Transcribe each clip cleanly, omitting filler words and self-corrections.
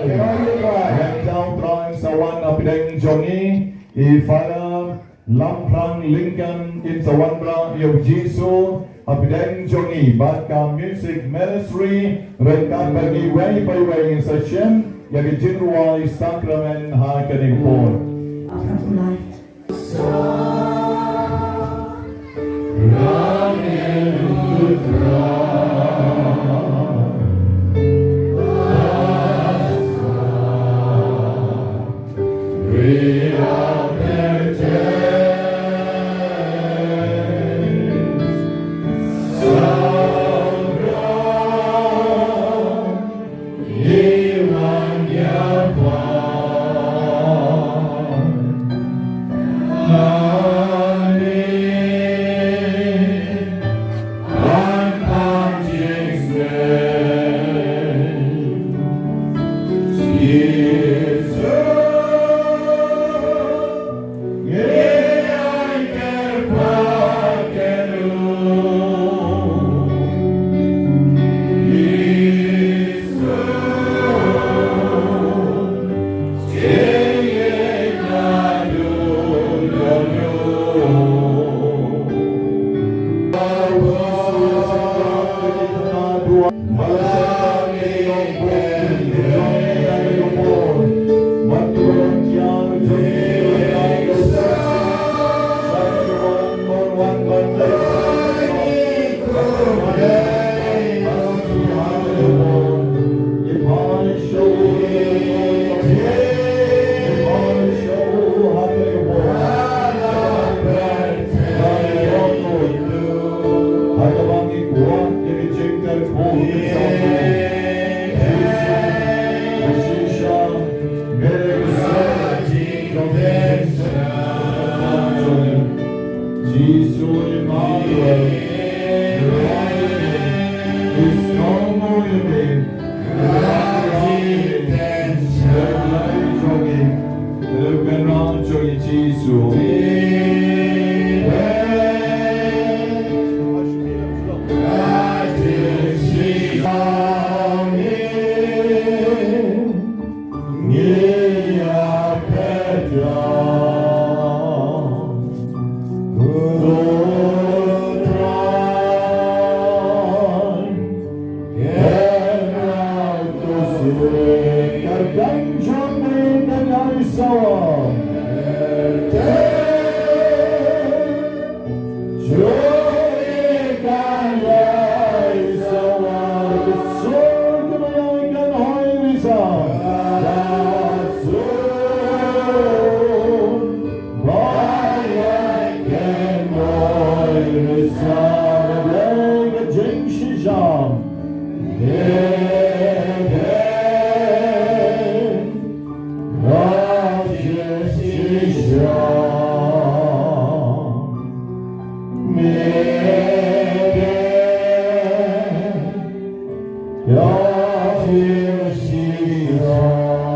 Yang Lau Trang Sawan Apideng Jongi Ifana Lamprang Lincoln in Sawandra Yow Jisu Apideng Jongi Baka Music Ministry Rekan bagi way by way session Yang Jingduwai Sakrament Hakaning Pon Your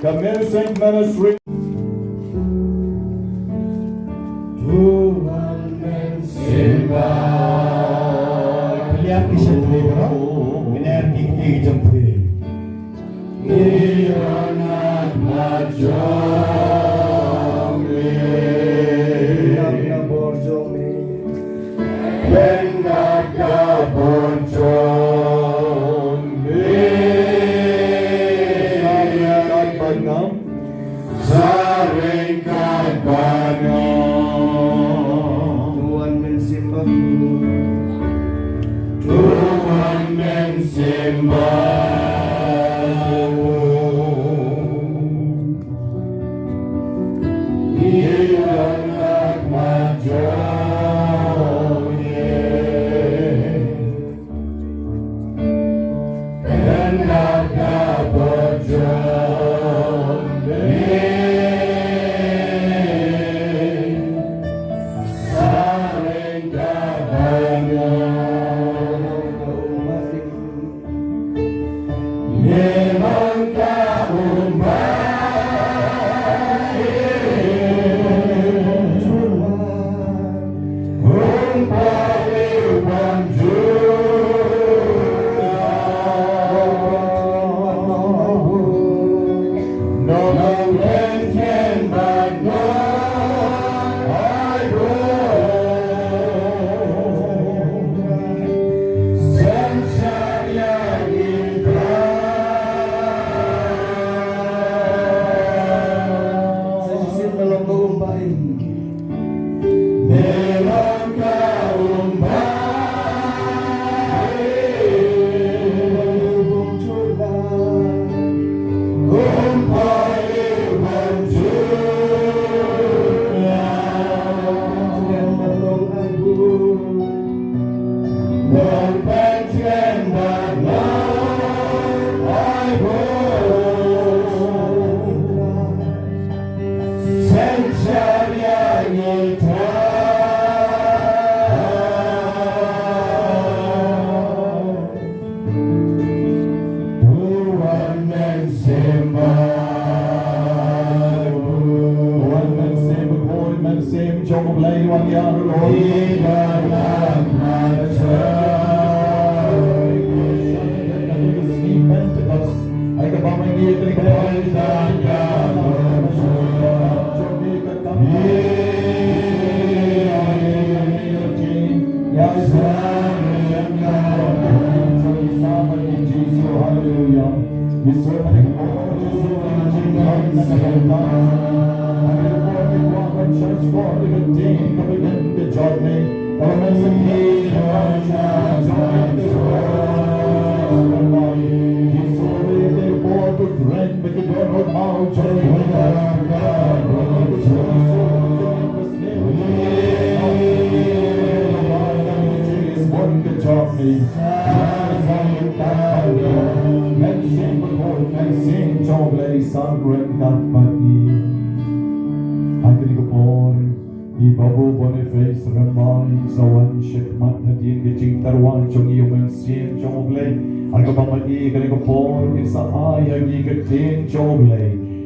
The music ministry. Tuhan mensembah lihat kisah Tuhan energi tinggi Tuhan Niranat majami Niranat borjami Bengaka borjami Saringkat banam Saringkat banam Tuhan mensembahmu Tuhan mensembahmu Niranat majami Bengaka borjami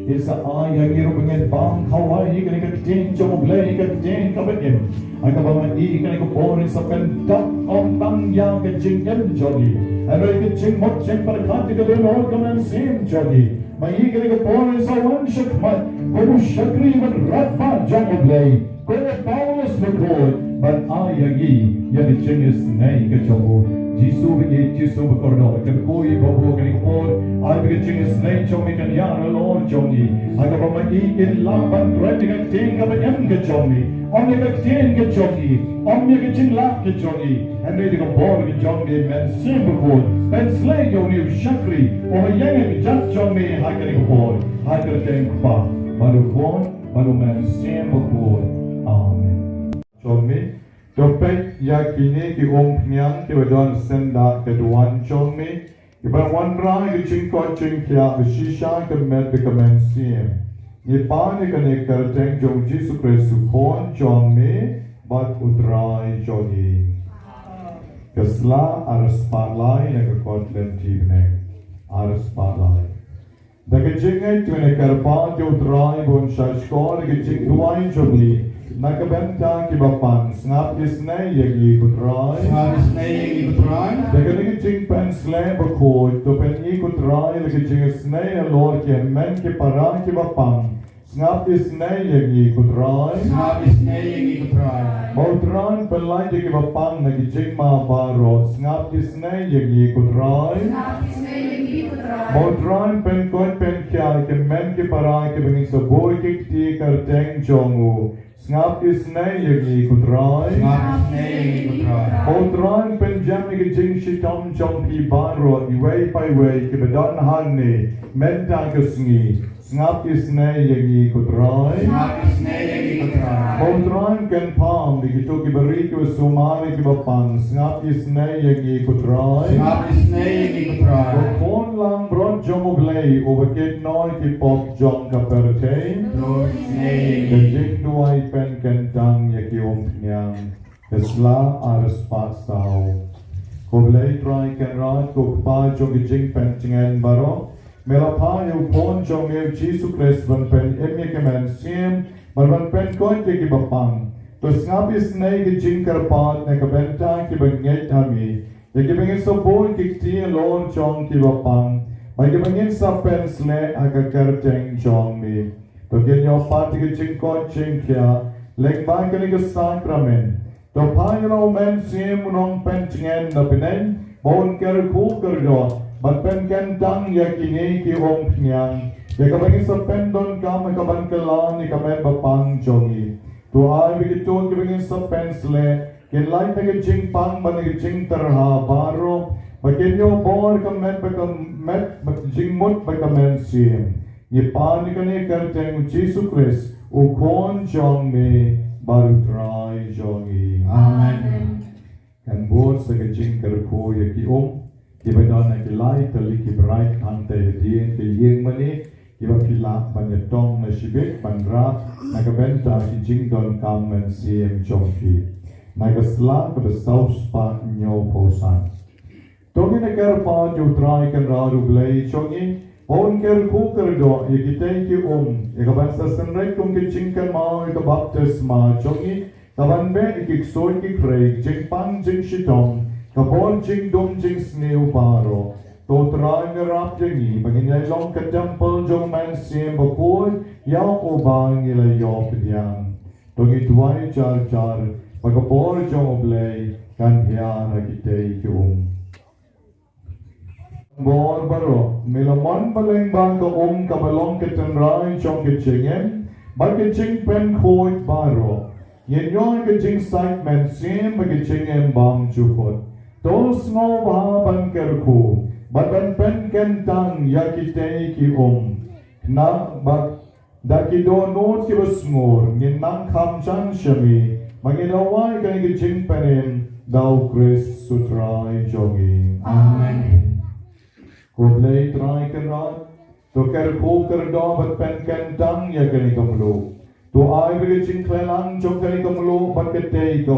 Isa ay hagiro pengen bang kawai kan ikatin jom play ikatin kabetim ay kabama i kan iko porin sa pendak ong bang yang ke jing em jogi and we ke jing mot jing berkat ke den or kaman sim jogi mai ke ke por is a one shakmat ko shakri ban rafa jong oblay ko Paulus bekod but ayagi ya ke jing is nei ke jogo Jisu be Jisu bekordo ke koi bobo ke por ay ke jing is nei jogi kan ya Lord jogi aga ba mai in laban red ke ting ka ban ke jogi om ke ting ke jogi om ke jing lap ke jogi and they ke por ke jogi men sim bekod ben slay yo new shakri o yang ke jat jogi ay ke por ay ke ting pa baru kon baru men sim bekod amen jogi Topek yakini ki ongnyang ki badon senda ke duan chongmi ki wan ra ki chingko chingkya shisha ke met ke mensim ni pane ke ne karteng jong Jesu Christu kon chongmi bat utrai jogi kesla aras parlai ne ke kotlen tivne aras parlai daga jingai tune karpa jo utrai bon shashkor ke Jingduwai jogi Nakabenta Kiba snap isnay yagi kutray Snap isnay yagi kutray Daga jing pen slay bakod to pen i kutray laga jing isnay alor ki men ki para kiba snap isnay yagi kutray Snap isnay yagi kutray Mautran pelay di kiba nagi jing ma baro snap isnay yagi kutray Snap isnay yagi kutray Mautran pen kot pen kya ki men ki para ki benging saboy kikti karteng jongu Snap isnay yagi kutray Snap isnay yagi kutray Mautran penjam ki jing Shitom jong Kiba iway pa iway ki badon hanni menta kasngi Snap isnay yagi kutray Snap isnay yagi kutray Mautran ken palm di kito ki bari ki sumari ki bapang Snap isnay yagi kutray Snap isnay yagi kutray Kon lang bron jomoglay overkit noy ki pop jong kapertain Lord isnay The yagi Jingduwai pen kentang yaki nyang Kesla aras pasau Koblay try ken rat kokpa jogi jing pen cingen baro Melapa yu pon jong yu Jesu Christ ban pen emye kemen sim Ban pen kon ki bapang To snapis nay ki jing karpat ne kabenta ki bangay tami Yaki bangin sa boy kikti lon jong ki bapang Bagi bangin sa pen sle akakarteng jong mi To genyo pati ki jingko jingkya Leng ba ka ni ka Sakrament To payro men sim nong pen cingen na pinen Bon ker kukerdo Bat pen kentang yakini ki ong pnyang Yaka bangin sa pen don ka makaban kalan ni kamen bapang jongi To ay bigito ki bangin sa pen sle Kin lai pa ki jingpang ba ni jing terha baro Bagenyo bor ka met jingmut ba ka men sim Ni pani ka ni karteng Jesu Christ ukon jong me baru try jongi Amen kan bor sa ka jing karko ya ki ki badon na ki lai tali ki bright kante dien ki Jingmane ki ba pila banyatong na shibik bandra na ka benta ki jing don kam men sim jong ki na ka sla ka ba south spa nyo posan Togi na karpa jo try kan raru blay jongi Bon ker kukerdo yekitay ki ikaban sa sanray kung kichingkan mao ikabaptisma jongi kaban be ikiksoy ki Craig jing pang jing Shitom kabon jing dum jing snew paro to try nga rap jengi baginyay long ka temple jong man sim bakoy yaw ubang ila yop diyang togi tuway jar jar pagkapor jong oblay kan hiya nakitay ki Bor baro milamon baleng bang ka kabalong ketenrai chong kechingen ba keching pen khoi baro yen yon keching site men sim ba kechingen bang chukot tos ngo ba ban kerku ba ban pen kentang yakitei ki na ba dakido no ki basngor nin nang kham chan shami magidawai kan keching penin daw Chris sutrai jogi Amen Koblay try kan rat to ker poker do bat pen kentang ya kan ikamlo to ay bigi ching klelang chok kan ikamlo bat kete ka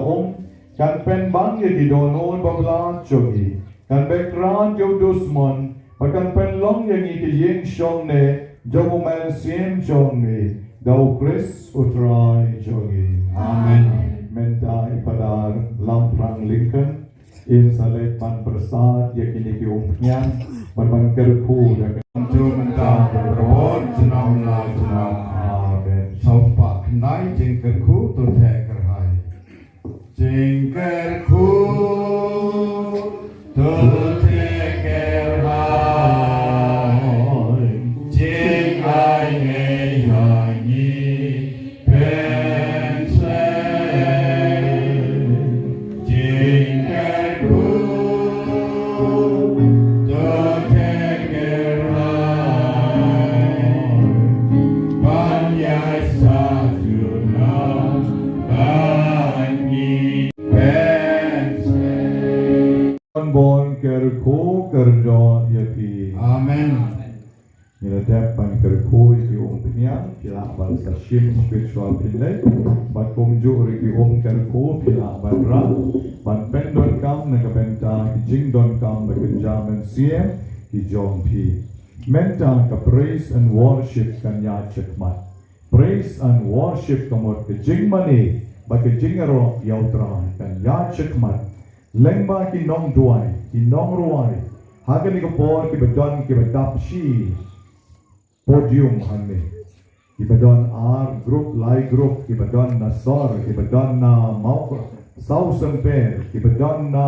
kan pen bang ya di dono babla chogi kan background yo dusmon bat kan pen long ya ni ki yeng shong ne jogo man sim chong ne daw Chris utray jogi Amen menta ipadar lamprang Lincoln in salet ban persat ya kini ki umpian ban kerku ya Untuk mentah berbuat jenam la jenam amen Sopak nai jingkerku tu tekerhai Jingkerku tu tekerhai Jingai ngei hangi pense Jingkerku tu bon kerku kerja ya pi Amen. Nila depan kerku iki umpian kila bal sashim spiritual pinai bat kumju iki kerku kila badra ban pendon kam na kabenta jingdon kam na kenjamen siem ki jong pi menta ka praise and worship kanya chekmat praise and worship kamot ke jingmane ba ke jingero yautra kanya chekmat lengba ki nong duai ki nong ruai hagani ko por ki bedon ki bedap shi podium hanne ki bedon r group lai group ki bedon na sor ki bedon na mau sausen per ki bedon na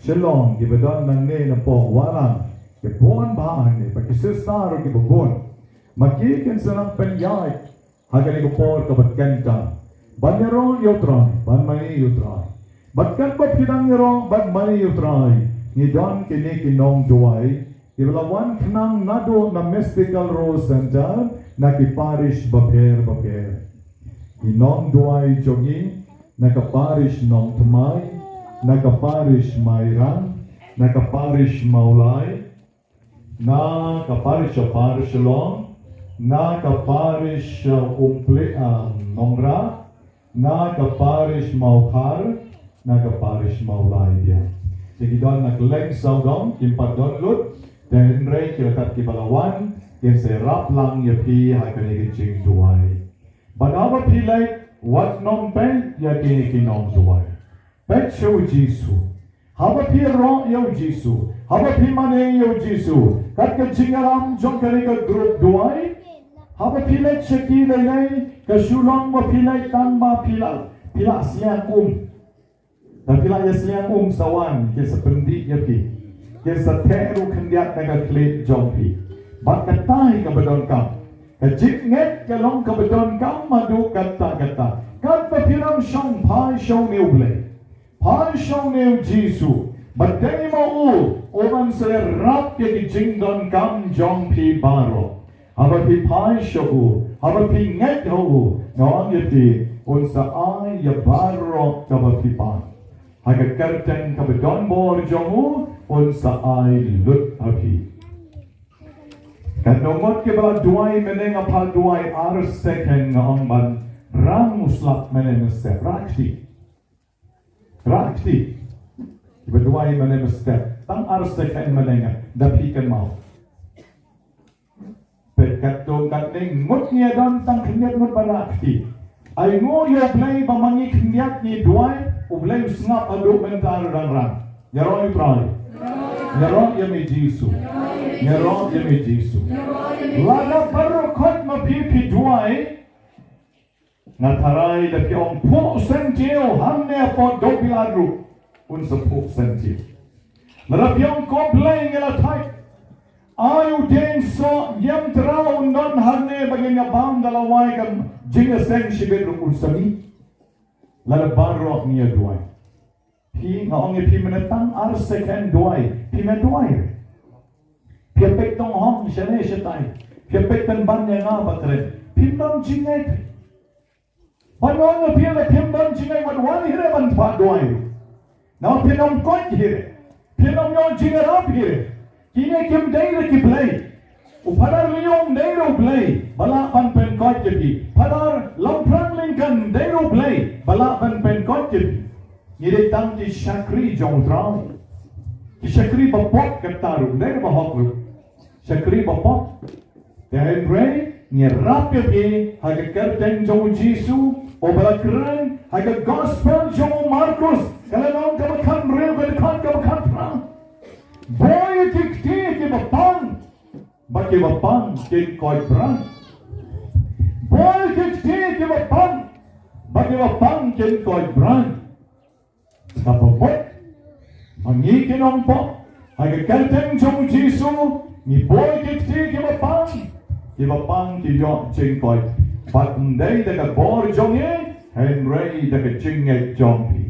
shalom ki bedon na ne na po Wahlang ki bon ba hanne pa ki sistar ki bon maki ken sanang penyai hagani ko por ka bedkenta banero yotran ban mani yotran Batkan ko pinang nirong bad mani utray ni don kini kinong duway ibalawan kanang nado na mystical rose center na ki Parish baper kinong duway jongi na ka Parish nong tumay na ka Parish mayrang na ka Parish maulay na ka Parish long na ka Parish nomra na ka Parish maukar Parish maulay dia. Jadi don nak leng saudong kimpat don lut dan rei kirakat kibalawan kim se rap lang ya pi hai kani Jingduwai. Banawa pilai wat nom pen ya kini kinom duwai. Pet show Jisu. Hawa pi ro yo Jisu. Hawa pi mane yo Jisu. Kat ke jingaram jong kani ka group duwai. Hawa pilai cheki lai ka shulong wa pilai tanba pila siang tapi lah yang sawan ke sependi yaki ke seteru kendiat naga klik jompi bak katai ke bedon kam ke jiknget ke long ke bedon kam madu kata kan pepilang syong pai syong niu blay pai syong niu Jisu badai mau orang serap ke di jingdon kam jompi baro apa pi pai syong apa pi nget ho ngon yati unsa ai ya baro ke bapipan Haga kerten ka bedon bor jomu un sa ai lut api. Kan nomot ke bala duai meneng apa duai ar second ngomban ram muslap meneng step rakti. Berduai meneng step tang ar second meneng dapi kan mau. Pekat tu kat ning mutnya dan tang kenyat mut barakti. Ai ngo yo play bamangi kenyat ni duai Ublay snap aduk mentar rang. Nyarong itray. Nyarong yami Jisu. Nyarong yami Jisu. Lada parokot mapipi duay. Nataray daki ong po sentio hamne apo dobilaru. Unsa po sentio. Larapyong koblay ngalatay. Ayu deng so yam traw non hamne baganya bang dalaway kan jingaseng shibedru unsami. Lalu barok niya duai. Pi ngaongi pi menetang ar second duai. Pi meduai. Pi pek tong hong shane shetai. Pi pek tan ban yang apa keren. Pi dong jingai. Banon pi le pi dong jingai wan wan hire ban pa duai. Now pi dong kot hire. Pi dong yo jingai rap hire. Kini kim dai le ki play. Upadar liyong dero play. Balapan pen kot jadi. Padar lomprang lingkan dero play. Balapan pen kot jadi. Ngiri tang di syakri jong trau. Di syakri bapot kataru. Dero bahok lu. Syakri bapot. Dan ray nyerap ye haga kerten jong Jisu. O balakran haga gospel jong Markus. Kalau orang kebakan real kebakan perang. Boy kikti ke bapang. Bagi bapang ke koi perang. Boy kikti ke bapang. Bagi bapang ke koi perang. Apa buat? Mangikin orang po. Agak kalteng jong Jisu. Ni boy kikti ke bapang. Ke bapang ke yok jeng koi. But they that are born jong ye. And Ray that are jing at jong pi.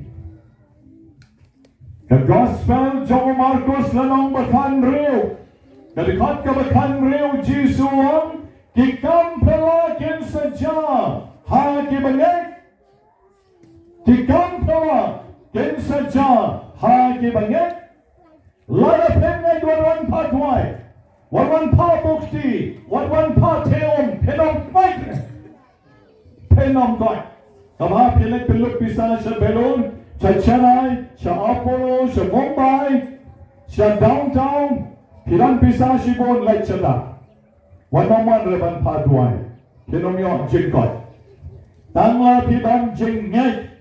The gospel jong Marcos lanong bakan real. Kalikat ka bakan real Jisu ang. Kikam pelakin saja. Ha kibangit. Kikam pelakin saja. Ha kibangit. Lalapin ay warwan patway. Warwan pa bukti. Warwan pa teom. Penom fight. Penom fight. Kama pilit piluk bisa sa Belon, sa Chennai, sa Apollo, sa Mumbai, sa downtown, pilan bisa si Bon like sila. Wanaman reban padway. Kinomyo jingkot. Tangla pidan jingay.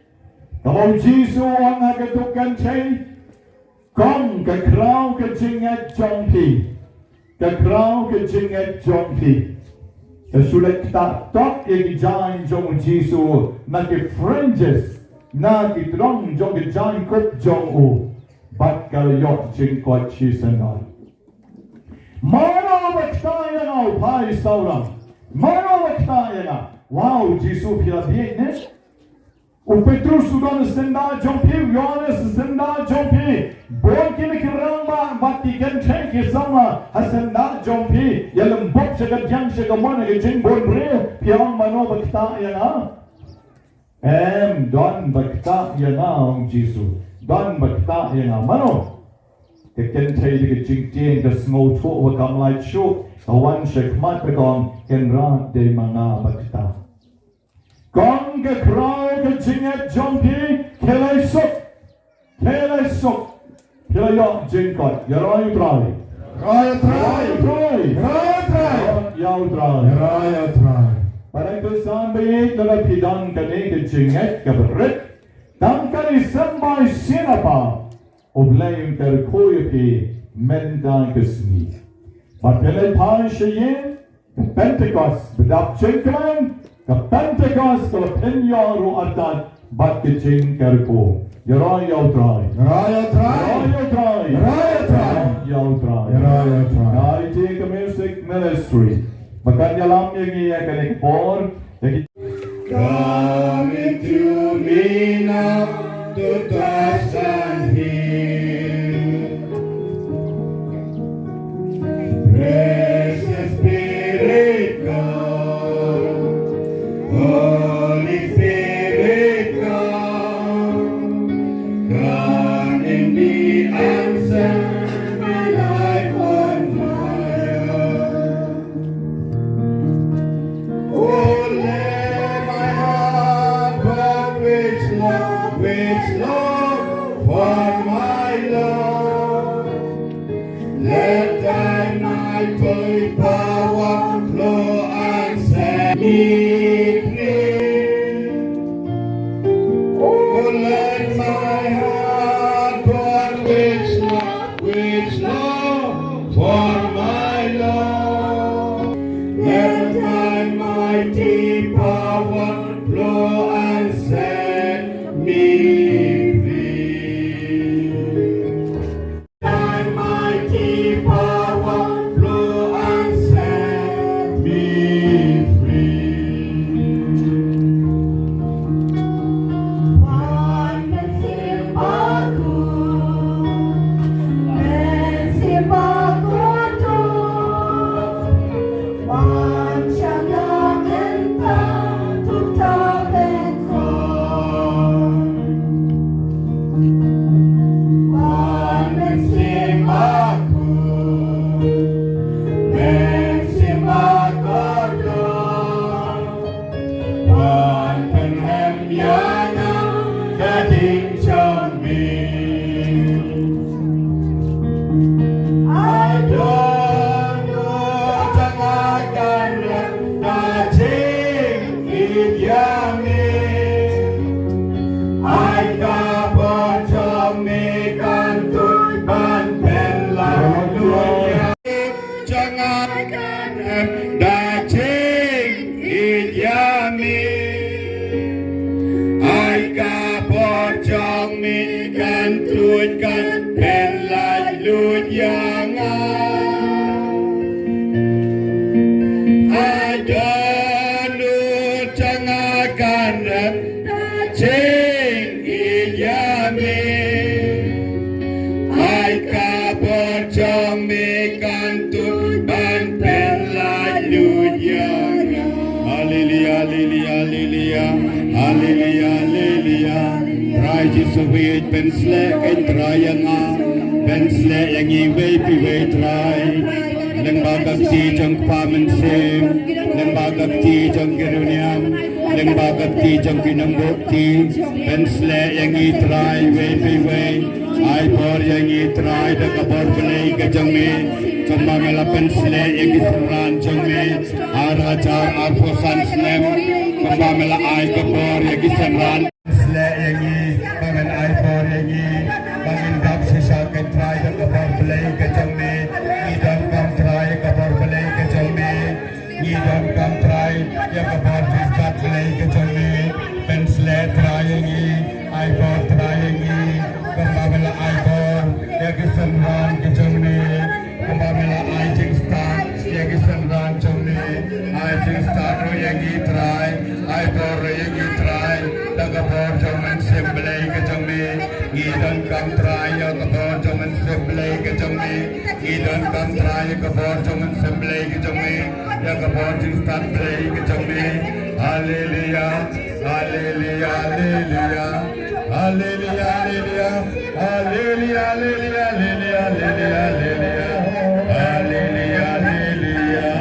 Kamaw Jisu ang agatukan chay. Kong kakraw ka jingay jongpi. Kakraw ka jingay jongpi. Sulit tak tok jain jong Jisu na ke fringes na ke trong jong ke jain kop jong u bat kal yok jing kot chisangal. Mano bakta ya na pai saurang. Mano bakta ya na. Wow Jisu pila biek ne. O Petrus sudan senda jong pi Yohanes senda jong pi. Bon kini kerang ba batikan cek sama hasenda jong pi. Ya lembut sekat jang sekamana ke jing bon bre. Piang mano bakta ya na. Don bakta ya na ang Jisu. Don bakta ya na mano. Keken cai ke jing jing ke small talk wa kam lai show. Kawan sekmat pekong kenra de mana bakta. Gong ke kraw ke jinget jongpi kelai sok. Kelai yok jingkot. Yarai trai. Raya trai. Pada itu sampai kalau pidang kene ke jinget ke berit. Tang kali sembai siapa. Oblaim terkoi pi mendang kesni. Patele pai sheyin. Pentecost bedap jingklan. Ka Pentecost ka penyaru adat bat ke jing kerko. Yarai yau trai. Kali take a music ministry. Makanya lam yang ia kena por. Come into me now to touch and heal. Precious Spirit, come. Holy Spirit, come. Come in me and set my life on fire. Oh, let my heart burn with love for my Lord. Let thy mighty power flow and set me free. Oh, let my heart burn with love for my Lord. Let thy mighty power flow and set me free. Thy mighty power flow and set me free. Pancaga akan dacing ijami ai kapor chong mi kan tuan kan ben lai lut yang ada lut jangan dacing ijami ai kapor chong mi kan tuan ban ben lai lut yang hallelujah hallelujah hallelujah hallelujah Try Jesus we ben slek en try yang ben slek yang i we pi we try nang bagak ti jong pamen sem nang bagak ti jong geruniam nang bagak ti jong kinambo ti ben slek yang i try we pi we ai por yang i try da kapor belai ke jong me kembang melapan slek yang i seran jong me araja arposan snem kembang mela ai kapor yang i seran slek yang i bangan ai por yang i bangan dap sisa ke try da kapor belai ke jong me idam kam try kapor belai ke jong me idam kam try ya kapor diskat belai ke jong me ben slek try yang i ai por try yang i kembang mela ai por yang i seran ke jong me kembang mela ai jing start yang i seran jong me ai jing start ro yang i try ai por yang i try da kapor jong men semblai ke jong me idam kam try ya kapor jong men semblai ke jong me idam kam try ya kapor jong men semblai ke jong me ya kapor jing start play ke jong me hallelujah hallelujah hallelujah hallelujah hallelujah hallelujah hallelujah hallelujah hallelujah hallelujah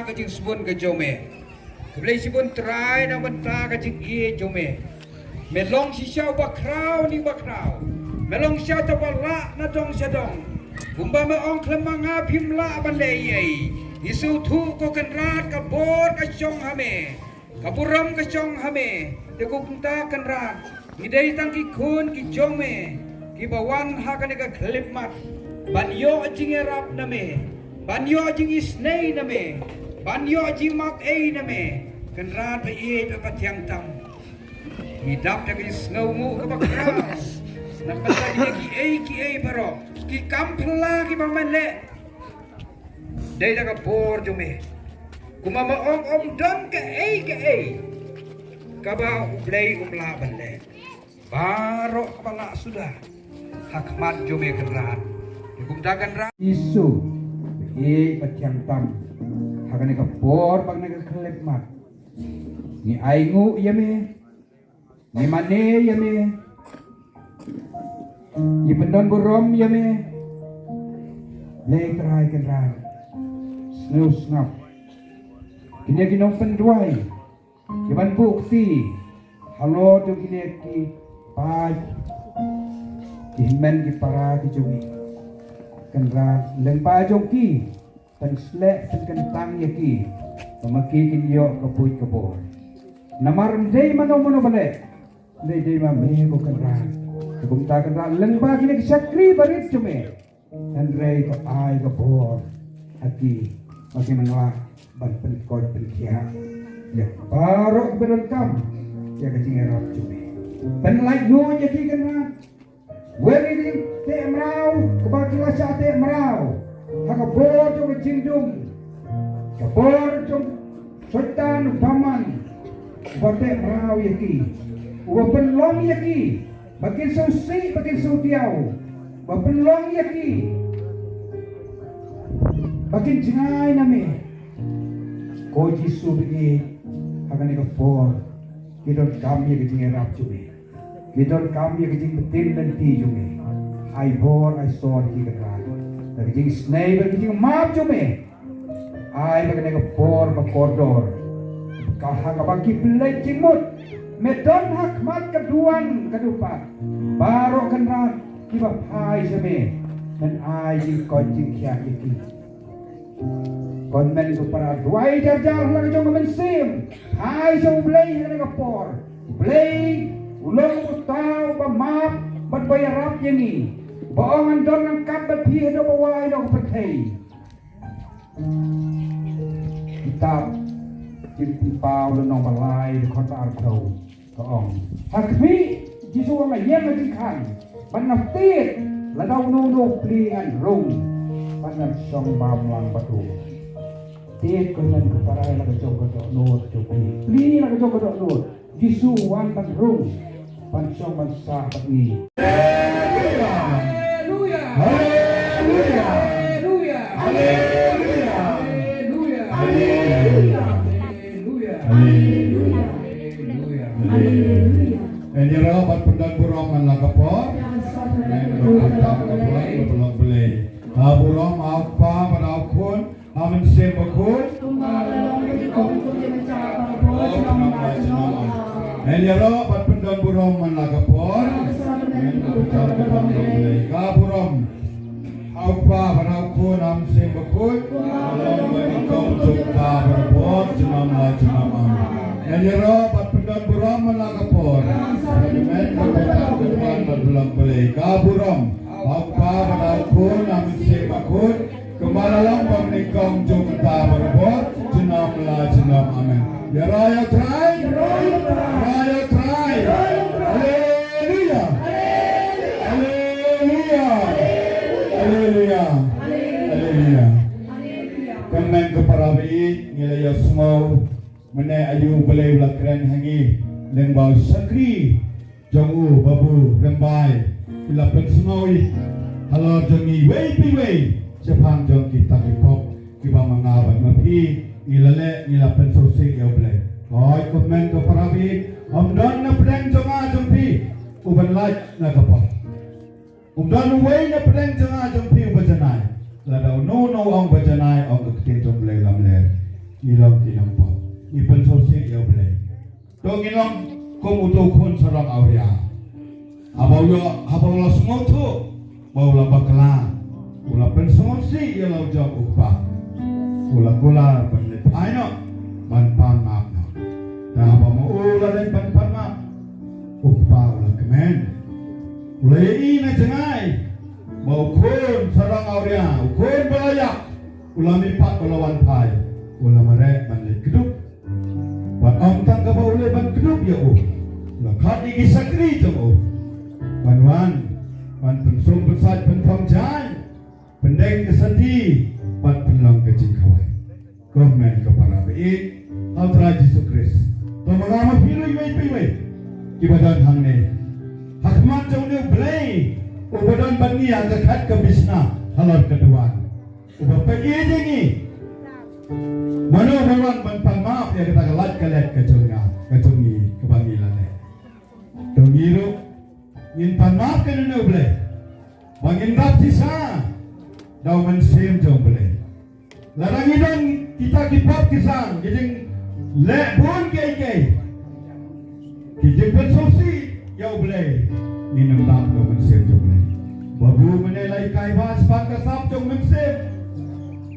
Kajing sebun ke jome, kebeli sebun terai nak mentah kajing ie jome. Melong sisa bakrau ni bakrau, melong sisa tabala na dong sedong. Kumba me ong klemanga pimla bandai. Isu tu ko kenrat kabor kacong hame, kapuram kacong hame. Deko kunta kenrat, idai tangki kun ki jome, ki bawan hakan eka klip mat. banyo jing erap name, banyo jing isnei name, banyo jing mak name, kenrat pe pe tiang tam. Hidap tak isnau ke bakrau. Nak kata ki baro, ki kampla ki pamale. Dai tak por jume. Kumama om don ke Kaba ublay umla bale. Baro kepala sudah. Hakmat jume kenrat. Dikumtakan rat. Isu. Patiang tam. Hakane ka por bag naga kelep mat. Ni aingu yame. Ni mane yame. Ni pendon burom yame. Lay terai kenrat. Snow snap. Kini ginong penduai. Kiban bukti. Halo tu kini ki pai. Himen ki para ki jungi. Kenra lempa jongki. Tan slek tan kentang yaki. Pemaki kini yo kapui kapor. Namar dei mano balik. Dei ma me ko kenra. Kubumta kenra lempa kini ki sakri barit jume. Dan rei ko ai kapor. Hati makin mengelak. Ban penkoi penkia. Ya, baru berenkam. Ya kecing erap cumi. Penlai yo jadi kena. Weri te merau, kebakilah sa te merau. Haka bor jong jingdum. Kabor jong sultan paman. Bate merau yaki. Uwa penlong yaki. Bakin susi, bakin sutiau. Uwa penlong yaki. Bakin jengai nami. Koji subi akan ikapor. Kita kami kecing erap cumi. Kita kami kecing betin dan ti cumi. I bor I saw di kenal. Dari kecing snake kecing map cumi. I akan ikapor makordor. Kahak bagi pelai cimut. Medon hakmat keduan kedupat. Baru kenal kiba pai cumi. Dan I di kocing kiak iki. Konmen itu para duai jar-jar lagi jom mensim. Hai jom blay lagi kapor. Blay ulung utau pemap berbayar rap ini. Boongan don angkat berpih do bawai do petai. Kitab pau lenong balai di kota Artau. Kaong. Hakmi jisu orang yang lagi kan. Panaftit ladau nuno pelingan rung. Panan song bamlang batu. Tiap kenan keparai laga joko dok nur joki. Beli laga joko dok nur. Jisu wan pan rung. Pan song pan sah pagi. Haleluya. Haleluya. Haleluya. Haleluya. Haleluya. Haleluya. Haleluya. Haleluya. Ini rapat pendan burongan laga por. Belum beli. Burong apa pada akun. Amin sembakun. Eliaro pat pendon burong manlagapor. Kaburom. Apa panakun amin sembakun. Alam berikut jumpa berbor jenama. Eliaro pat pendon burong manlagapor. Men kebetulan berbelang beli. Kaburom. Apa panakun amin sembakun. Kemalalang pemnikam jumpa berbor jenam amin. Ya raya try. Haleluya. Haleluya. Haleluya. Haleluya. Kemen keparabi ngilaya semua menai ayu belai belakran hangi lembau sakri jongu babu rembai bila pensemoi halal jongi wei Jepang jong kita kipok kiba mangawan mapi ngilale ngilapen sosik ya blay. Oi komen ko parabi amdan na pedang jonga jompi uban laj na kapok. Umdan wei na pedang jonga jompi ubajanai. Ladau no ong bajanai ong ketin jom blay lamler. Ngilang kinampo. Ipen sosik ya blay. Dong ngilang kum utu kun sarang awya. Habau la semua tu bau la bakla. Ula pensosi ya lau jauh upah. Ula penlepai no banpan mak no. Dah apa mau ula dan banpan mak upah ula kemen. Ula ini na jengai mau kun sarang ukun belayak ulami pak ulawan pai ulama rek man le kedup wan om tang ka ule ban kedup ya la khat igi sakri tu wan pensum besar penfam jai pendeng kesati pat pelang ke jingkawai komen ke para baik Altra Yesus Kristus to mengama pilih wei kibadan hangne hakmat jauh belai ubadan bani yang dekat ke bisna halal kedua ubah pergi aja ni mana ban maaf ya kita kelat kelet ke jongi ke bangilan dongiru ngin pan maaf ke nuna belai bangin rap sisa daw man sim jong belai larang idang kita kipap kisang kijing lek pun kei kijing pensosi yau belai minum lap daw man sim jong belai babu menilai kai bas pan kasap jong man sim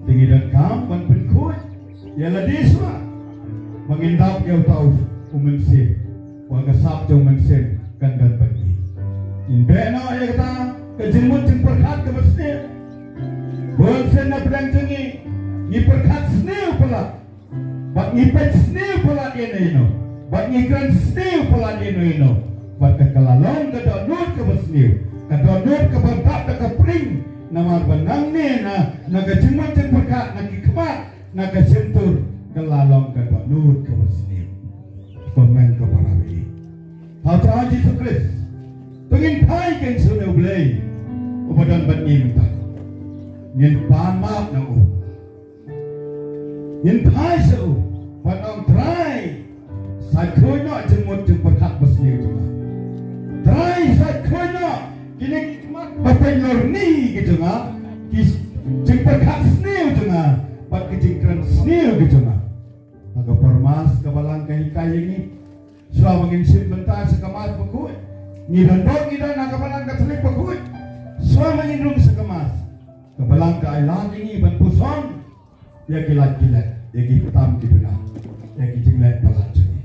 tinggi dan kam ban penkut ya ladiswa mengindap yau tau man sim wan kasap jong man sim kandan bagi in beno ya kata kejimut jeng perkat ke mesir bon sen na pedang jengi ni perkat sneu pula bak ni pet sneu pula ino bak ni gran sneu pula ino bak kelalong ke donut ke mesir ke donut ke bantap ke pring nama benang ni na kejimut jeng perkat na kikmat na kesentur kelalong ke donut ke mesir komen ke parawi Altra Yesus Kristus Tengin pai kan sudah belai ubadan bani minta ngin pan maaf na ngin pai su pan ang try sai khoi no jengmut jeng perkat besni tu try sai khoi no kini mat bapen lorni gitu nga kis jeng perkat sniu tu nga pat kijing kran sniu gitu nga aga permas kabalang kai ini sudah mengin sin bentar sekamat bekut ngidan dog ngidan nak kapalang katelik pakut suama ngindung sekemas kapalang ka ailan ini ban puson ya kilat ya kitam kiduna ya kijinglet balat jeni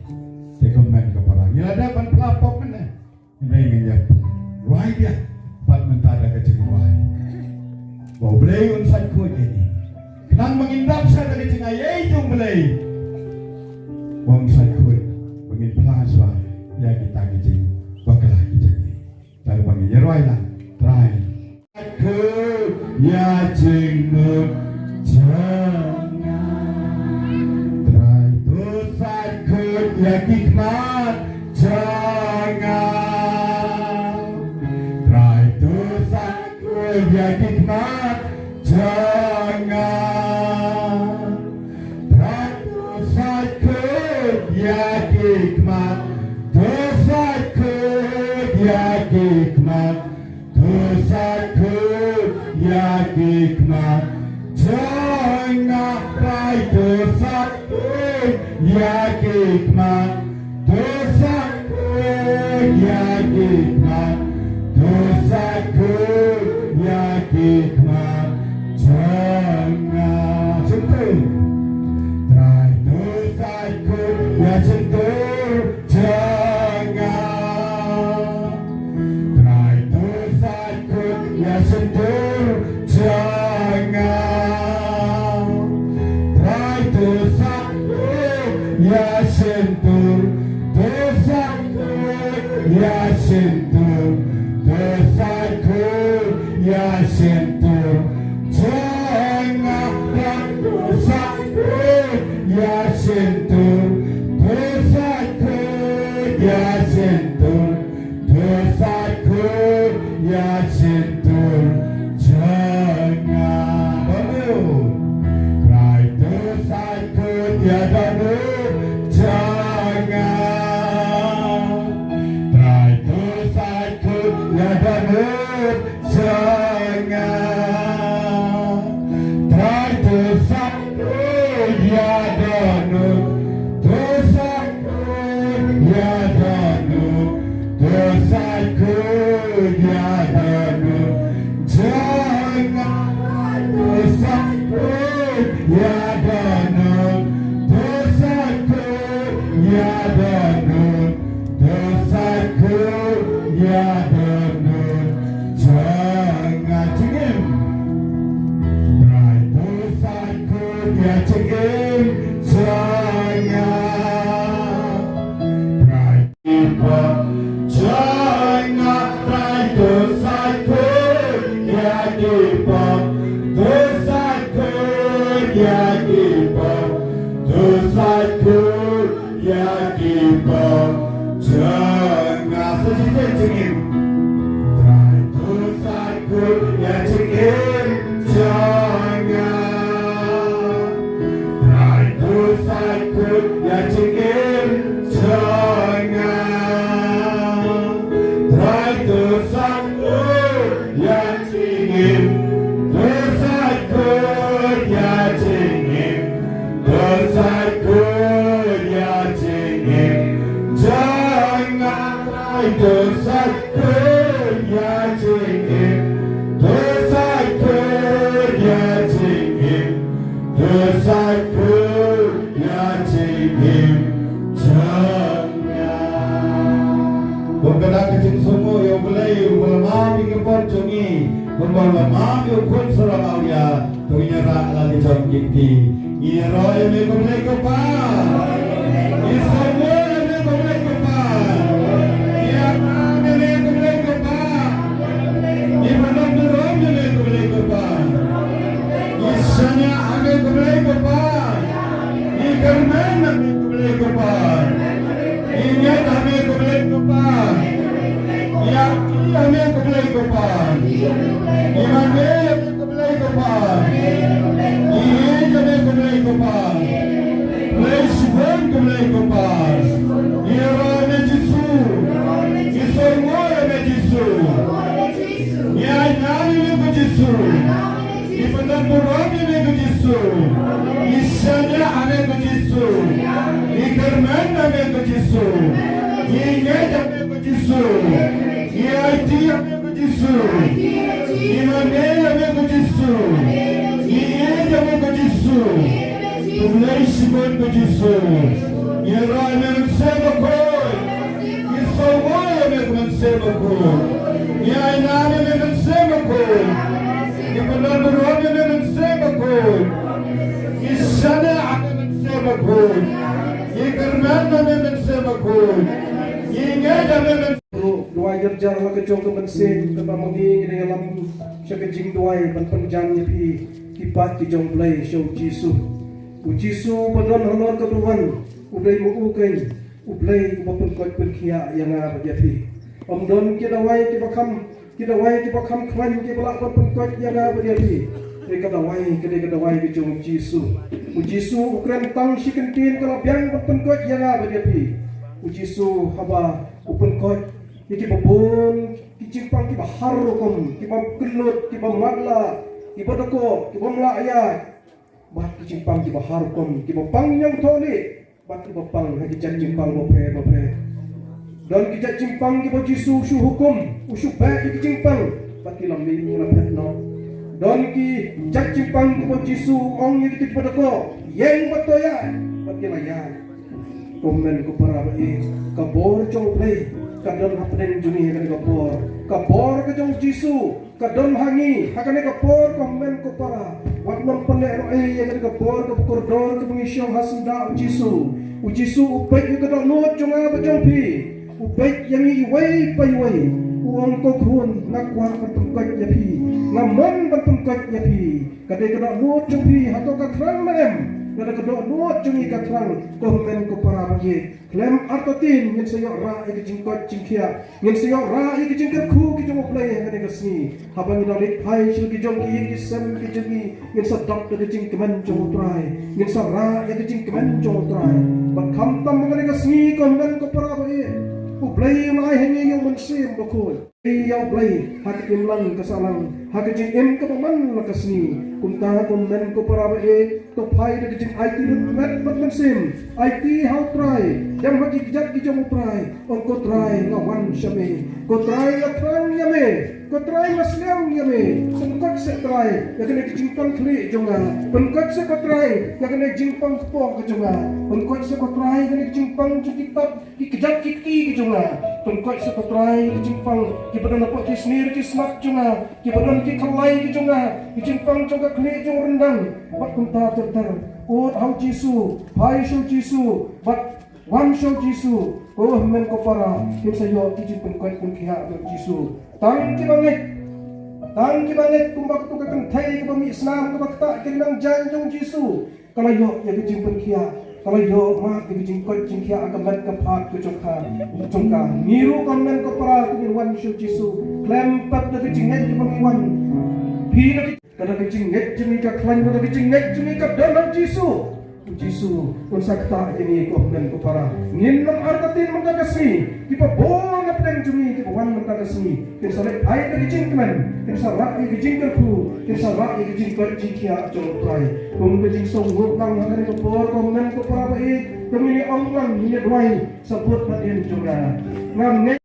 te komen kapalang ngilada ban pelapok mana ini ngejak wai dia pat mentada ke Jingduwai bau belai unsat ku ini kenang mengindap sa ke Jingduwai jung belai bau unsat ku mengin pelaswa ya kita kijing bakalah kijing lalu bagi nyerwai lah try aku ya jengmut jangan try tu sakku ya hikmat jangan try tu sakku ya hikmat jangan try tu sakku ya hikmat dosaku ya hikmat dosaku ya hikmat jangan rai dosaku ya hikmat dosaku ya hikmat dosaku ya hikmat jangan sentuh rai dosaku ya sentuh jangan try dosaku ya sentuh jangan try dosaku ya sentuh ya cengim jangan trai Kiba jangan trai dosaku ya Kiba dosaku ya Kiba dosaku ya Kiba jangan sedikit cengim trai dosaku ya cengim jangan trai dosaku ya cengim jangan trai dosaku ya cengim dosaku ya cengim dosaku ya cengim jangan trai dosaku ya cengim dosaku ya cengim dosaku ya cengim jangan Berkata kecil semua yang belai Berlamam di kepon cungi Berlamam di ukun serang awya Tunyara lagi jam giti Ia roh yang mereka belai kepan Ia semua yang mereka belai kepan Ia nam yang mereka belai kepan Ia benar durang yang mereka belai kepan Ia sanya mereka belai kepan Ia kerman yang mereka belai kepan Ia kami belai kepan Ia kami belai kepan Ia kami belai kepan Ia kami belai kepan Belai Shitom belai kepan Ia rana Jisu Ia semua rana Jisu Ia nyari ke Jisu Ia benar durang ke Jisu Ia sanya ane ke Jisu Ia kerman ane ke Jisu Ia ingat ane ke Jisu Ia IT ane ke Jisu Ia mane ane ke Jisu Ia ane ke Jisu Belai Shitom ke Jisu Ia rana mensebakoi Ia semua ane mensebakoi Ia ingat ane mensebakoi Ia benar durang ane mensebakoi Ia sana ane mensebakoi Ia kerman ane mensebakoi Ia ingat ane mensebakoi Dua jerjar la kecong ke bensin Kata mengi di dalam Syaka Jingduwai Ban penjang nyepi Kibat ki jong play show Jisu Jisu padon honor ketuhan Udai mu'ukai Uplay kupapun kot pun kia yang nga berjapi Om don kita wai kibakam kran kibak pun kot yang nga berjapi Kata wai ki jong Jisu Jisu ukran tang shikentin kalabiang pun kot yang nga berjapi Jisu haba upun kot Iki babon, kicimpang kiba harukom, kiba gelut, kiba magla, kiba doko, kiba melayat. Bah kicimpang kiba harukom, kiba pang yang toli, bah kiba pang hagi cimpang bope. Dan kijak cimpang kiba Jisu usu hukum, usu baik kicimpang, bah kilam minggu lapet no. Dan kijak cimpang kiba Jisu ong yang kiba doko, yang batoya, bah kilayat. Komen ko para ba kabor chong play. Kadon hapden juni hakane kapor ke jong Jisu kadon hangi hakane kapor komen ko para watnom pene ro hakane kapor ke kordor ke pengisyong hasida Jisu upek ke kadon not jong aba jong pi upek yang iwai paiwai uang ko khun nakwa pengkat ya pi ngamon pengkat ya pi kade kadon not jong pi hato ka thrang lem kada kadon not jong ka thrang komen ko para bagi Lem artotin yang saya ra iki jingkot jingkia yang saya ra iki jingkat ku ki jong play ngane kesni habang ida lit pai shil ki jong ki sen ki jengi yang sadap de jingkemen jong trai yang sara ya ki jingkemen jong trai ba kham tam ngane kesni kon men ko para ba ku play mai hengi yang mensim bakul ya play hak kimlang kesalang hak jing ke paman la kesni kunta kon men ko para ba to pai de jing IT met mensim IT how try yang bagi kijat kijong try ko try ngawan syame ko try la try yame ko try maslam yame sengkot se try ya kena jingpang kli jonga pengkot se ko try ya kena jingpang po ke jonga pengkot se ko try kena jingpang kitab kijat kiki ke jonga pengkot se ko try jingpang kita dapat kisnir kismak junga, kita dapat kikalai junga, kijimpang junga kli jung rendang, bat kunta terter, hau Jisu, pai show Jisu, bat wan show Jisu, men kopara, kita yo kijimpan kuat pun kiha Jisu, tang kibanget kumbak tu kakang thai kebami Islam kebak tak kenang janjung Jisu, kalau yo ya kijimpan kiha. Kalau yo mak ke jingkot jingkia akabat kepat ke congka niru komen ke para kewan Yesus Jisu klempat ke jinget ke pengiwan pi ke jinget jemika klan ke jinget jemika dalam Jisu pun sakta ini komen ke para ninam arkatin mengkasih kita bon apeng jemi kita wan mengkasih kita saleh ai ke jingkemen kita sarak ke jingkerku kita sarak ke jingkot jingkia congkai kung ke jingsong Wahlang hari ke por komen ke para baik kami onglang ini duai sebut padien juga ngam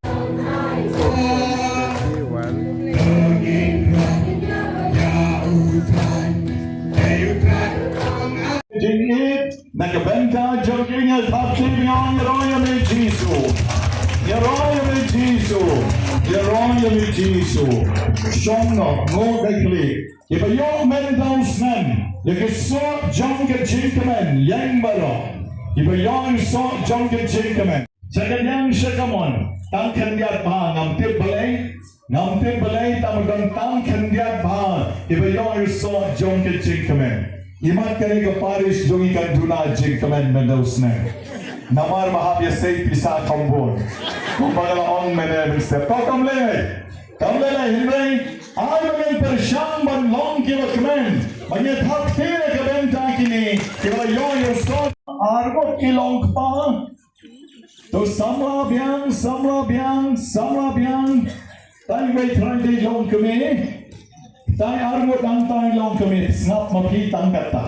Jingit, nakabenta jogging at hapsing on Yeroya me Jisu. Yeroya me Jisu. Yeroya me Jisu. Shongo, no dekli. If a young man down snan, you can sort junk at Jingmane, yang baro. If a young sort junk at Jingmane. Second young shakamon, tang kandiat ba, ngam tip balay, tamagang tang kandiat ba. If a young sort junk at Jingmane. Imat kani ka Parish dungi kan duna Jingmane mendausna. Namar mahabya say pisa kambon. Kumbaga ong mene step. Kamle Hindray. Ay mga Persian ban long kiwa kamen. Mga thakte ka benta kini. Kiwa yung sot argot kilong pa. To samra biang. Tay wait try long kami. Tay argot ang tay long kami. Snap mapi tangkata.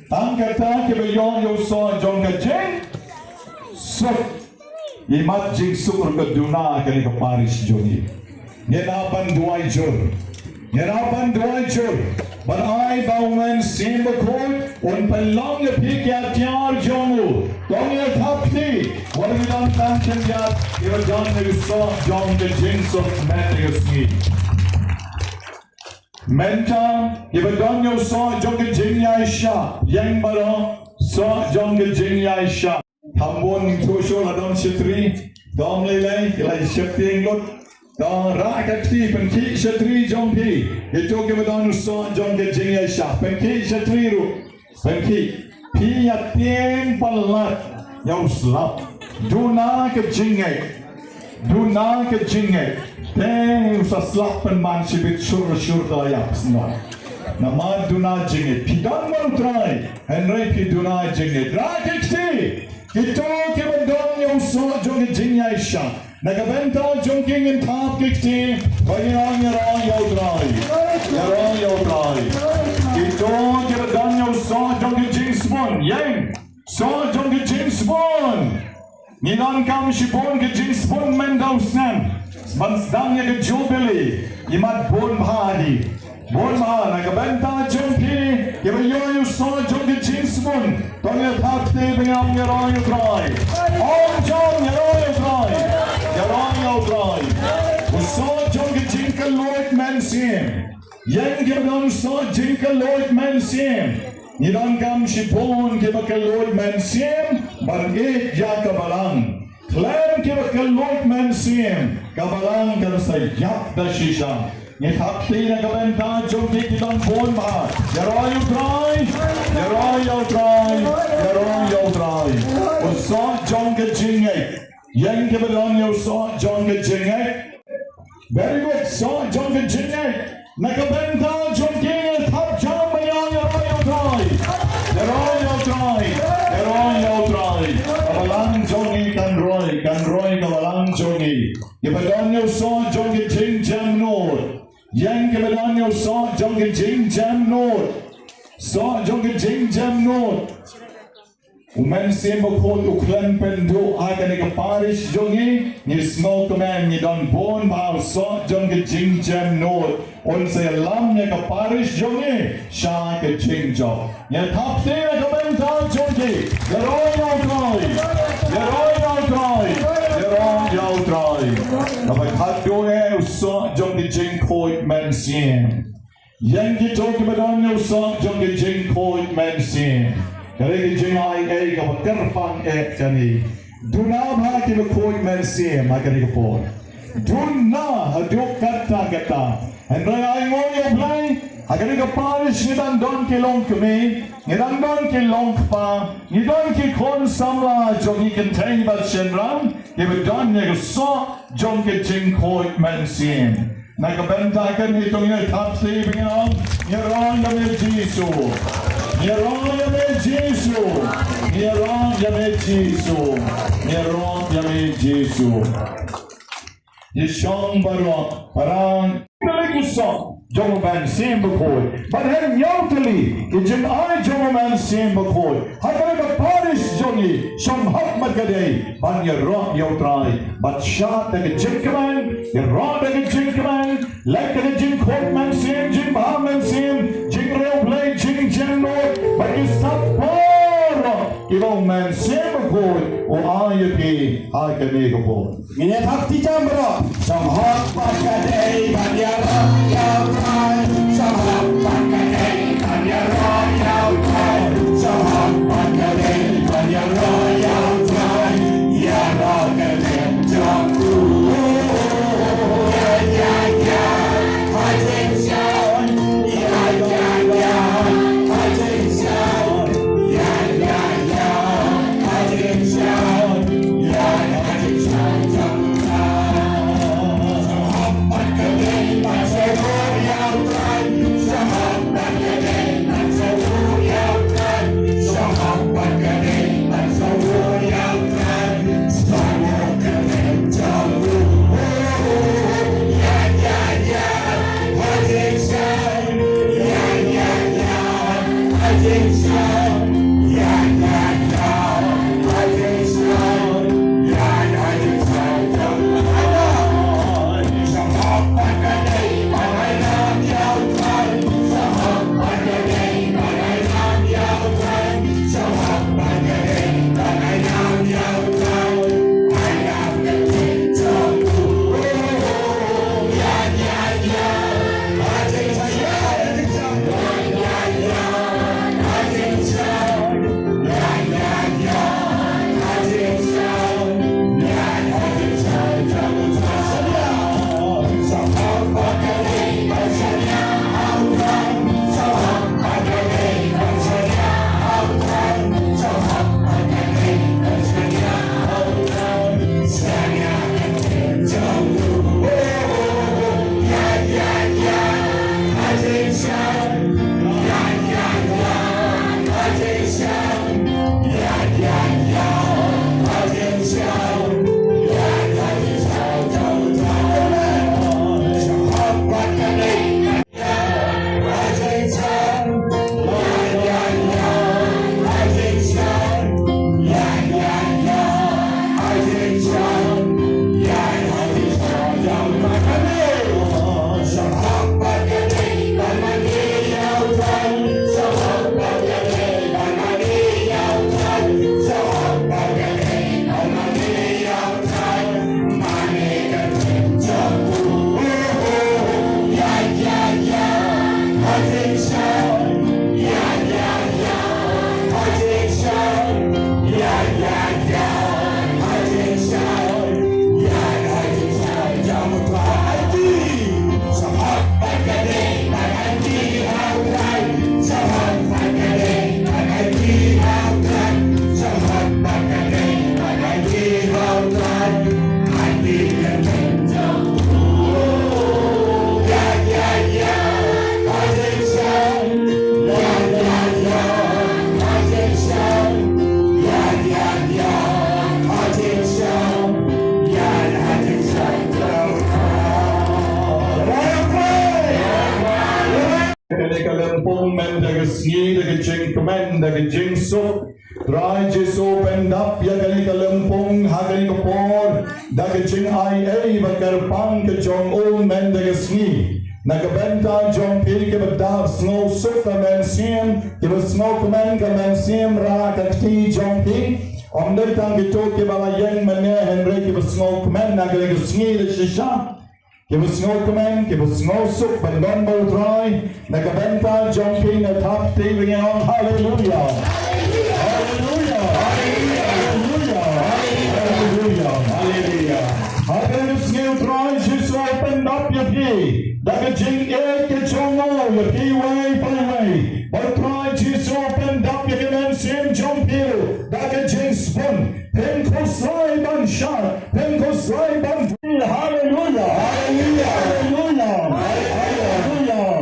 Tangkata kiwa yung sot jong ka jeng. So, imat jing sukur ka duna kani ka Parish jongi. Nyerapan duai jur. But I bauen simba kod un pelang ye pikya tiar jongu. Tong ye thapti. What we done tanken ya. Iwa jan ne so jong the jings of Matthew Menta iwa don yo so jong the jing ya sha. Yang baro so jong the jing ya sha. Hambon thosho ladon sitri. Dom lelai ilai shifting lot. Da rakati penki shatri jongpi itu kemudian so jong ke jingya sha penki shatri ru penki pi yatien palat yang slap duna ke jingay ten usa slap pen man sibit shur daya sno nama duna jingay pidan man try Henry pi duna jingay rakati itu kemudian yang so jong ke jingya sha Nakabenta junking in top kikti, bayang yarong yodrai. Ito kira danyo so junking jingsbon, yang so junking jingsbon. Nilan kam shipon ke jingsbon mendausnan, bansdangnya ke jubilee, imat bon bahadi. Bon bahad nakabenta junking, kira yoyo so junking jingsbon, tongya thapte bayang yarong yodrai. Jong yarong yodrai. So jong jinka Lord man sim. Yang kebon so jinka Lord man sim. Nidang kam shipon kebaka Lord man sim. Bargit ya kabalang. Klan kebaka Lord man sim. Kabalang karsa yak da shisha. Nithapti na kabenta jong kidang bon ma. Yaroy try. So jong jingay. Yang kebetulan yo so jong ke jingay. Very good. So jong ke jingay. Nakabenta jong ke thap jam bayang yaroy try. Kabalang jongi kan roy kabalang jongi. Kebetulan yo so jong ke jing jam nor. Yang kebetulan yo so jong ke jing jam nor. So jong ke jing jam nor. Umen simbo kod uklan pendo aga ni ka Parish jongi ni small command ni don bon bao so jong ke jing jam no on se lam ni ka Parish jongi sha ke jing jo ni thapte ka benta jongi yaroy try rong yau trai na bai khat do e so jong ki jing khoi men sien yang ki to ki badan ne so jong ki jing khoi men sien kare ki jing ai e ka ker pang e chani du na bha ki khoi men sien ma kare ko por du na hadu kata and I ngo yo play agani ka parish ni dan don ki long kme ni dan don ki long pa ni don ki kon samla jong ki contain ba shenram ki ba don ne so jong ki jing khoi men sien na ka benta kan ni tong ni thap si bing ni ron ya me jisu ni ron ya me jisu ni ron ya me jisu ni ron ya me jisu ye shong baro parang song Jong man sim bakoi but hem yotali ki jin ai jong man sim bakoi hakare ka parish jongi sham hak magade ban ye rock yo try but shot the Jingmane ye rock the Jingmane like the jing khot man sim jing ba man sim jing real play jing no but you stop ki long man sim bakoi o ai pi ai ka ne ko bo Mine thak ti cham bro sam hot magade ban ye rock yo try sam hot magade ban ye rock yo try sam hot magade ban ye rock yo try ya rock the jump Jingmane the Jingso Try just opened up Yakari Kalumpong Hakari Kapor Daka Jing I Bakar Pang Jong Old Men the Sni Nakabenta Jong Pil Kibadab Snow Sukta Men Sim Kiba Snow Kaman Kaman Sim Ra Kakti Jong Pi Om đây tăng cái chỗ cái bà là dân mà nè hình rây cái bà ngô comment là cái sngi để shisha cái bà ngô comment cái bà ngô súc bằng đón bầu trai là cái bên ta trong khi là tháp tí với nhau hallelujah hallelujah hallelujah hallelujah hallelujah hallelujah skill try Jesus open up your key that cái jing cái chỗ ngô your key way by way but try Jesus open up your command same jump here that cái jing spun Pentecostal ban shot Pentecostal ban hallelujah hallelujah hallelujah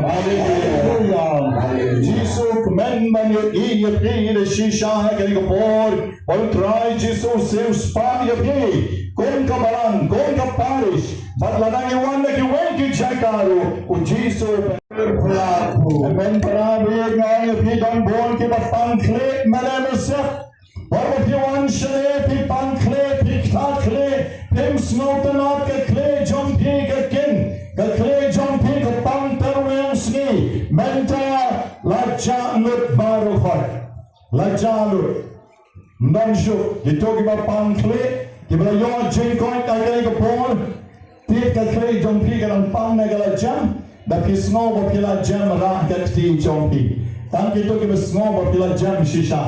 hallelujah hallelujah Jesus commandment your e your key the shisha cái cái bor but try Jesus same spot your key Kung ka Wahlang, kung ka Parish, ba't lang iwan na kiway kitsakaro, kung Jiso palapo. Amen, parabi nga yung pitang buwan kipapangklik, manamasap. Wala piwan siya pipangklik, pikaklik, pim snotanat kaklik, jompi kakin, kaklik, jompi kapangtarweng sni, menta, lajanut barukot, lajanut. Nansyo, ito kipapangklik, Kiba yo jing koi ka kay ka por tit ka kay jong pi ka lang pang na gala jam da pi snow ba pila jam ra ka ti jong pi tan ki to kiba snow ba pila jam shisha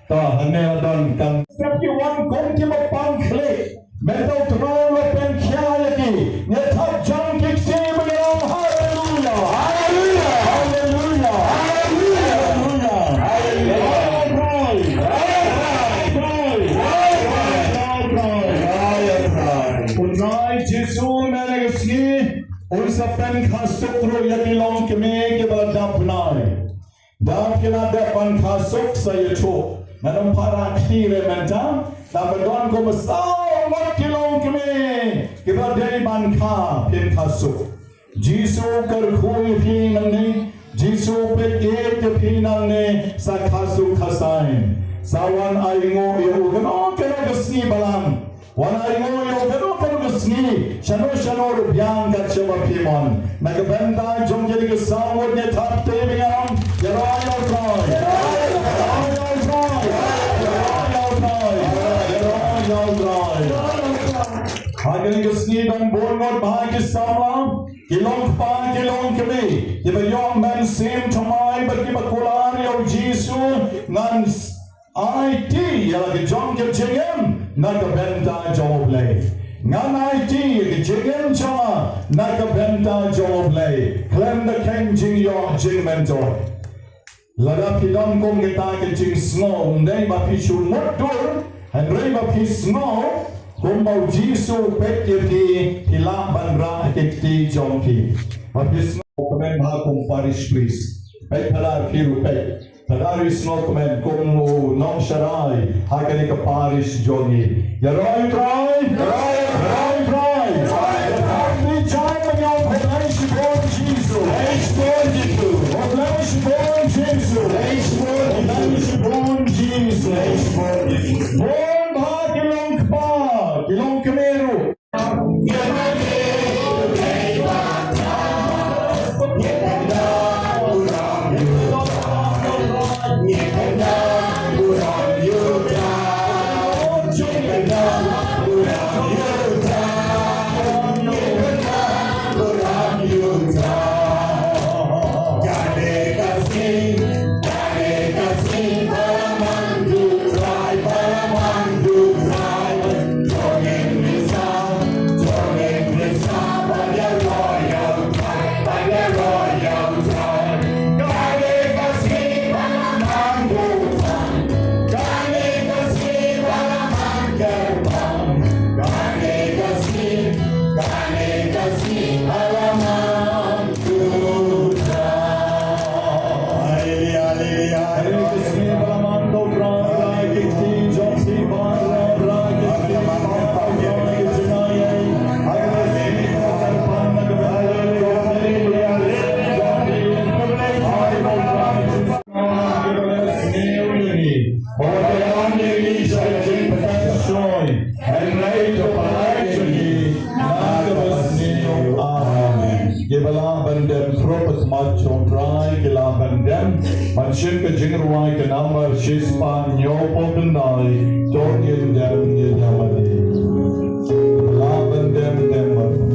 ta hane don kan step you one kom ki ba pang kle metal tro lo pen kya ya ki ne thap jam ki ti ba yo hallelujah hallelujah hallelujah hallelujah hallelujah Unai Jesu मैंने इसकी उन सब पन खासुक रो यकीलों के में के बाद दाप के ना दे पन खासुक सही छो नरम पारा खीरे मेंटा दाप दोन को बसाओ यकीलों के में के बाद दे पन खा पिन खासुक जीसु कर खोई भी नंगे जीसु पे एक भी नंगे सा खासुक खासाइन सावन आइंगो यो गनो के ना गस्नी बलाम Wana ingo yo kano kano kusni shano rubyang kat shaba pimon nagabenta jom jadi ke sangwod ne thap te bingam yaroy Hagen kusni dan borngot bahai ke samlam kilong pa kilong kemi kiba yong man sim tomai but kiba kular yo Jisu nan IT yala ke jom ke jengem Nagabenta joble. Ngan IT ke jengem chama nagabenta joble. Klem the king jing yo Jingmane. Lada pidon kong kita ke jing snow ndai ba pichu motor and rei ba pi snow kong bau Jisu pek ye ki hilang bandra ekti jompi. Ba pi snow komen bha kong Parish please. Pek palar kiru pek. Tadari snow comment kung non sharai hakani ka Parish jogi yaroy try happy time when you Parish born Jesus Parish born Jesus born ba kilong kamero Jingmane, Shin ke Jingduwai ke number Shispan Nyopo Kendai Don't yin dem yin yamani Laban dem demar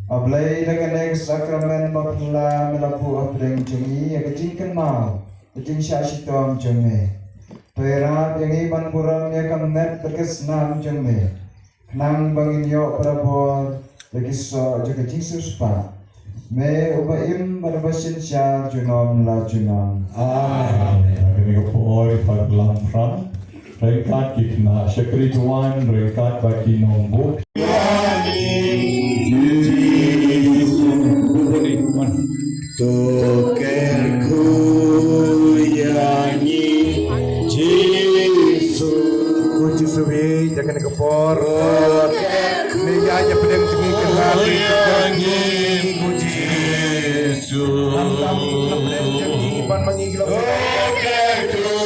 Ablay dengan sakrament bapla melaku apreng jungi agajingkan mau agajing Shitom jungi Toirat yang iban kurang ya kamet berkesnam jungi Nang bangin yo parabor lagi so juga Jesus pa me ubaim barabasin siya junom la junam Amen. Kami ko po ifat lamfran Rengkat kikna syakri tuan rengkat baki nombok Tokerku yanyi Yesus Puji suwi jangan kepor Ini aja pedang tinggi kenal yanyi Yesus Andam pedang tinggi pan mengiglo Tokerku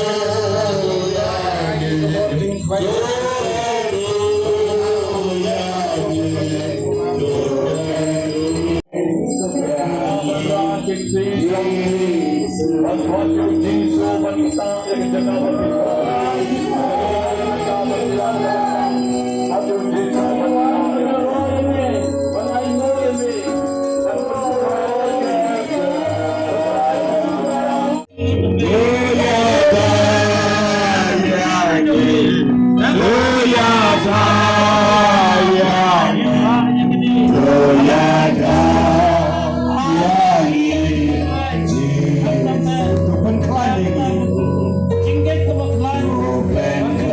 Bukan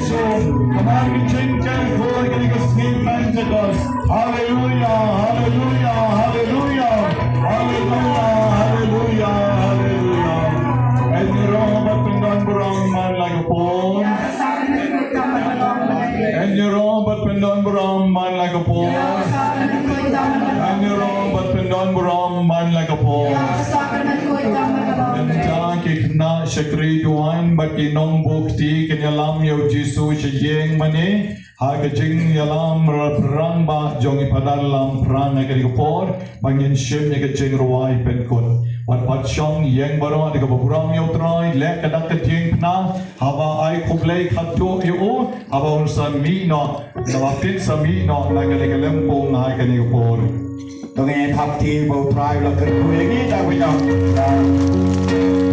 Jesus. Come on, we drink for the skin Pentecost. Hallelujah, hallelujah, hallelujah, hallelujah, hallelujah, hallelujah. And you're all but pendant brown man like a pole. And you're all but pendant brown man like a pole. And you're all but pendant brown man like a pole. Kikna Shakri Duan, but Kinong Bukti, Kenyalam Yo Jisu, Jingmane, Hakajing Yalam Ramba, Jongi Padalam, Prang, Nakapor, Bangin Shim, Jingduwai, Penkun. What Shong, Yang Baro, the Gaburam Yo Troy, Lekadaka Jingna, Hava I Kublai Katu Yo, Hava Samino, Navatin Samino, like a Lempo, Nakanipor. ตรงนี้ทับทีโบทรายเราเกิดคุยอย่างนี้ได้ไหมน้อง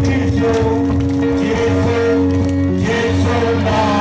เยซูเยซูเยซูนา